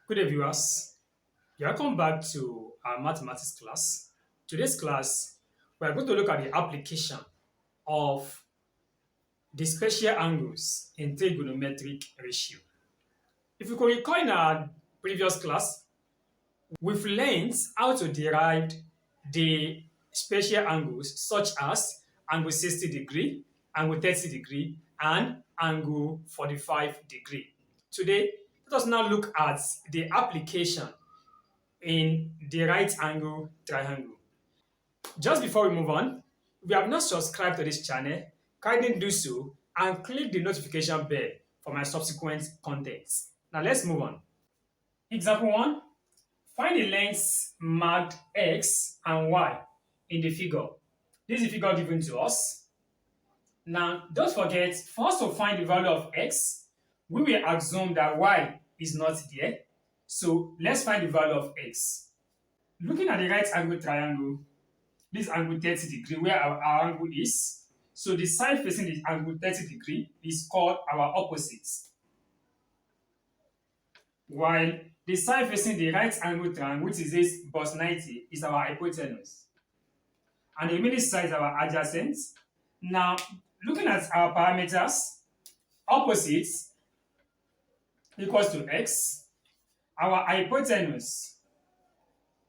Good day, viewers. Welcome back to our mathematics class. Today's class, we are going to look at the application of the special angles in trigonometric ratio. If you can recall in our previous class, we've learned how to derive the special angles such as angle 60 degree, angle 30 degree, and angle 45 degree. Today, let us now look at the application in the right angle triangle. Just before we move on, if you have not subscribed to this channel, kindly do so and click the notification bell for my subsequent contents. Now let's move on. Example 1. Find the lengths marked x and y in the figure. This is the figure given to us. Now, don't forget, for us to find the value of x, we will assume that y is not there. So let's find the value of x. Looking at the right angle triangle, this angle 30 degree where our angle is. So the side facing the angle 30 degree is called our opposite. While the side facing the right angle triangle, which is this bus 90, is our hypotenuse. And the remaining side is our adjacent. Now, looking at our parameters, opposite equals to x. Our hypotenuse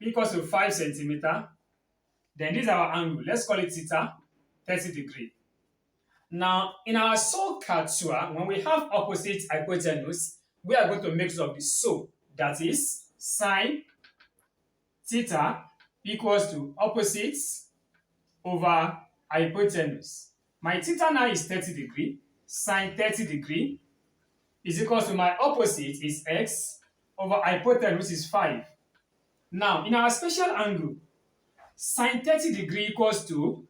equals to 5 centimeter. Then this is our angle. Let's call it theta, 30 degree. Now, in our SOHCAHTOA, when we have opposite hypotenuse, we are going to make use of the SO. That is sine theta equals to opposite over hypotenuse. My theta now is 30 degree. Sine 30 degree is equals to my opposite is x over hypotenuse is 5. Now, in our special angle, sine 30 degree equals to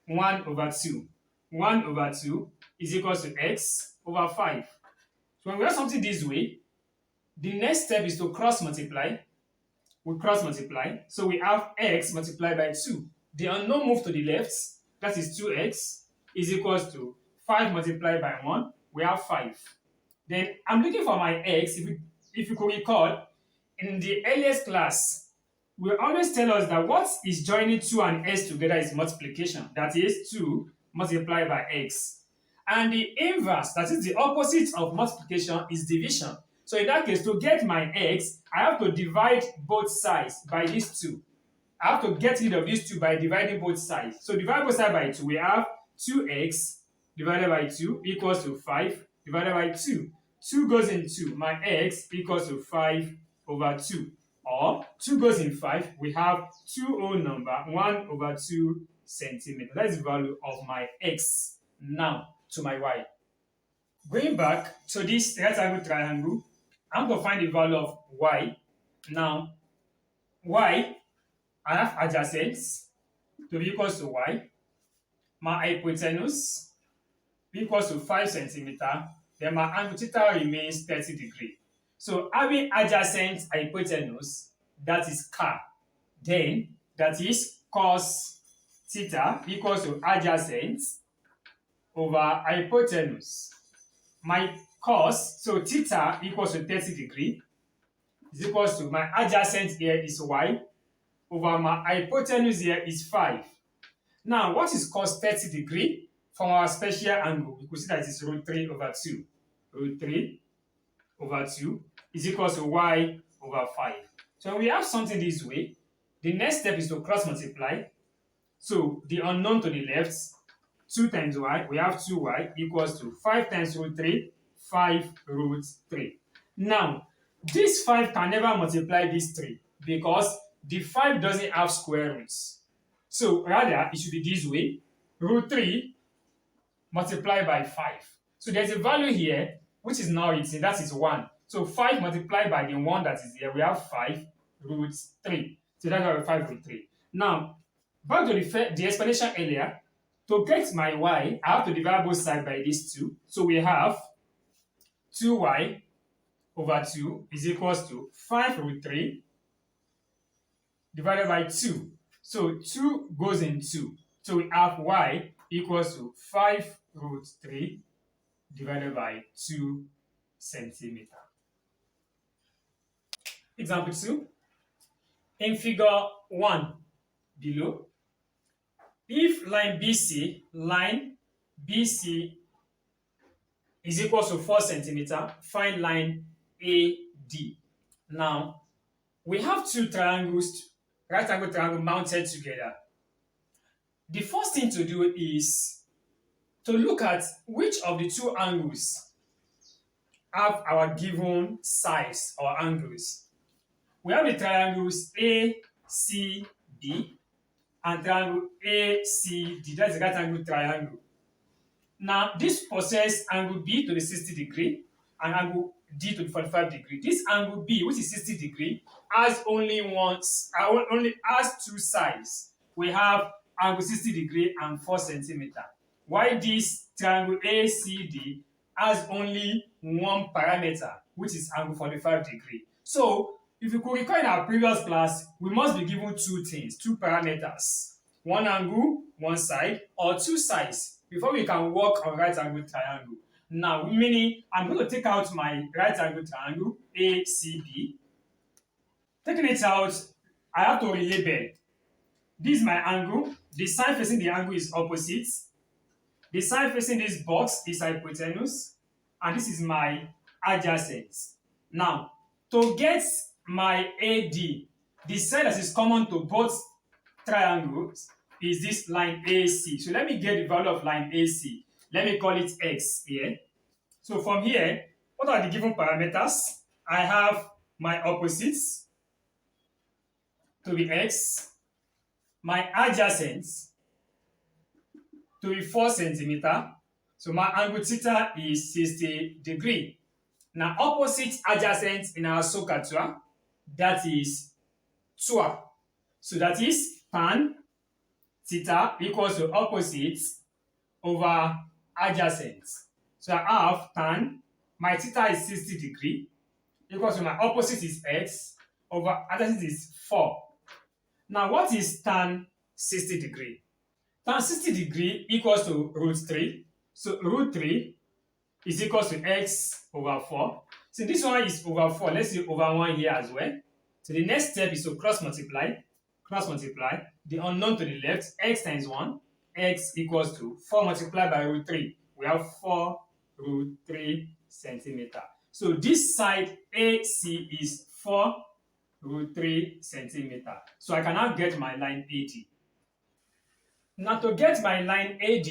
1 over 2. 1 over 2 is equals to x over 5. So when we have something this way, the next step is to cross multiply. We cross multiply. So we have x multiplied by 2. The unknown move to the left, that is 2x, is equals to 5 multiplied by 1. We have 5. Then I'm looking for my x. If you could recall, in the earliest class, we always tell us that what is joining 2 and x together is multiplication. That is 2 multiplied by x. And the inverse, that is the opposite of multiplication, is division. So in that case, to get my x, I have to divide both sides by these 2. I have to get rid of these 2 by dividing both sides. So divide both sides by 2. We have 2x divided by 2 equals to 5 divided by 2. 2 goes in 2. My x equals to 5 over 2. Or 2 goes in 5. We have 2 whole number, 1 over 2 centimeters. That is the value of my x. Now to my y. Going back to this right angle triangle, I'm going to find the value of y. Now, y, I have adjacent to be equals to y. My hypotenuse equals to 5 centimeter. Then my angle theta remains 30 degree. So having adjacent hypotenuse, that is CA. Then that is cos theta equals to adjacent over hypotenuse. My cos, so theta equals to 30 degree, is equals to my adjacent here is y over my hypotenuse here is 5. Now, what is cos 30 degree? From our special angle, we could see that it is root 3 over 2. Root 3 over 2 is equals to y over 5. So when we have something this way, the next step is to cross multiply. So the unknown to the left, 2 times y, we have 2y equals to 5 times root 3, 5 root 3. Now, this 5 can never multiply this 3 because the 5 doesn't have square roots. So rather, it should be this way, root 3 multiplied by 5. So there's a value here, which is now written, that is 1. So 5 multiplied by the 1 that is here, we have 5 root 3. So that's why we have 5 root 3. Now, back to the explanation earlier, to get my y, I have to divide both sides by these 2. So we have 2y over 2 is equals to 5 root 3 divided by 2. So 2 goes in 2. So we have y equals to 5 root 3 divided by 2 centimeter. Example 2. In figure 1 below, if line BC is equal to 4 centimeter, find line AD. Now, we have two triangles, right angle triangle mounted together. The first thing to do is to look at which of the two angles have our given size or angles. We have the triangles ACB and triangle ACD. That's the right angle triangle. Now, this possesses angle B to the 60 degree and angle D to the 45 degree. This angle B, which is 60 degree, has only has two sides. We have angle 60 degree and 4 centimeter. While this triangle ACD has only one parameter, which is angle 45 degree. So, if you could recall in our previous class, we must be given two things, two parameters. One angle, one side, or two sides, before we can work on right angle triangle. Now, meaning I'm going to take out my right angle triangle, ACB. Taking it out, I have to relabel. This is my angle. The side facing the angle is opposite. The side facing this box is hypotenuse. And this is my adjacent. Now, to get my AD, the side that is common to both triangles is this line AC. So let me get the value of line AC. Let me call it X here. So from here, what are the given parameters? I have my opposites to be X, my adjacent to be 4 centimeter. So my angle theta is 60 degree. Now opposite adjacent in our SOHCAHTOA, that is 2. So that is tan theta equals to opposite over adjacent. So I have tan, my theta is 60 degree, equals to my opposite is X, over adjacent is 4. Now what is tan 60 degree? Tan 60 degree equals to root 3. So root 3 is equals to X over 4. So this one is over 4. Let's say over 1 here as well. So the next step is to cross multiply. The unknown to the left, X times 1, X equals to 4 multiplied by root 3. We have 4 root 3 centimeter. So this side AC is 4 root 3 centimeter. So I can now get my line AD. Now to get my line AD,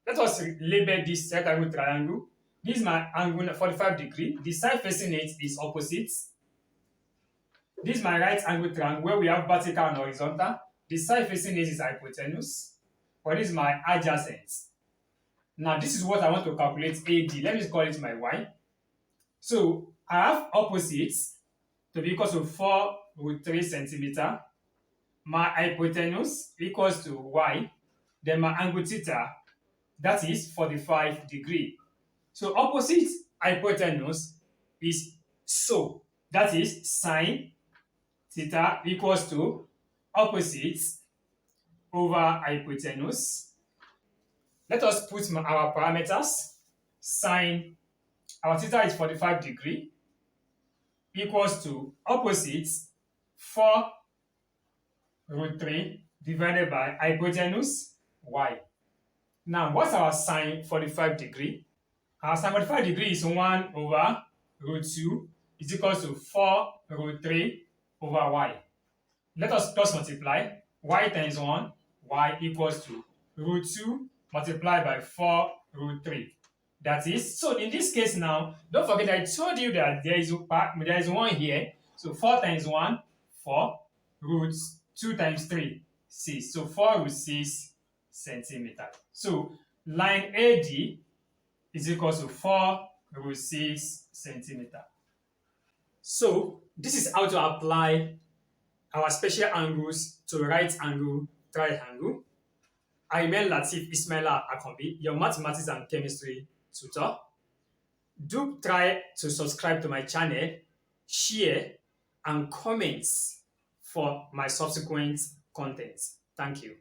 let us label this right angle triangle. This is my angle 45 degree. The side facing it is opposite. This is my right angle triangle where we have vertical and horizontal. The side facing it is hypotenuse. But this is my adjacent. Now this is what I want to calculate AD. Let me call it my Y. So I have opposites to be equal to 4 root 3 centimeter. My hypotenuse equals to Y. Then my angle theta, that is 45 degree. So opposite hypotenuse is so. That is sine theta equals to opposite over hypotenuse. Let us put our parameters. Sine, our theta is 45 degree, equals to opposite 4 root 3 divided by hypotenuse y. Now, what's our sine 45 degree? Our sine 45 degree is 1 over root 2 is equals to 4 root 3 over y. Let us cross multiply. Y times 1, y equals to root 2 multiplied by 4 root 3. That is, so in this case now, don't forget I told you that there is 1 here. So 4 times 1, 4, root 2 times 3, 6. So 4 root 6 centimeter. So line AD is equal to 4 root 6 centimeter. So this is how to apply our special angles to right angle triangle. I remain Latif Ismaila Akombi, your mathematics and chemistry tutor. Do try to subscribe to my channel, share, and comment for my subsequent content. Thank you.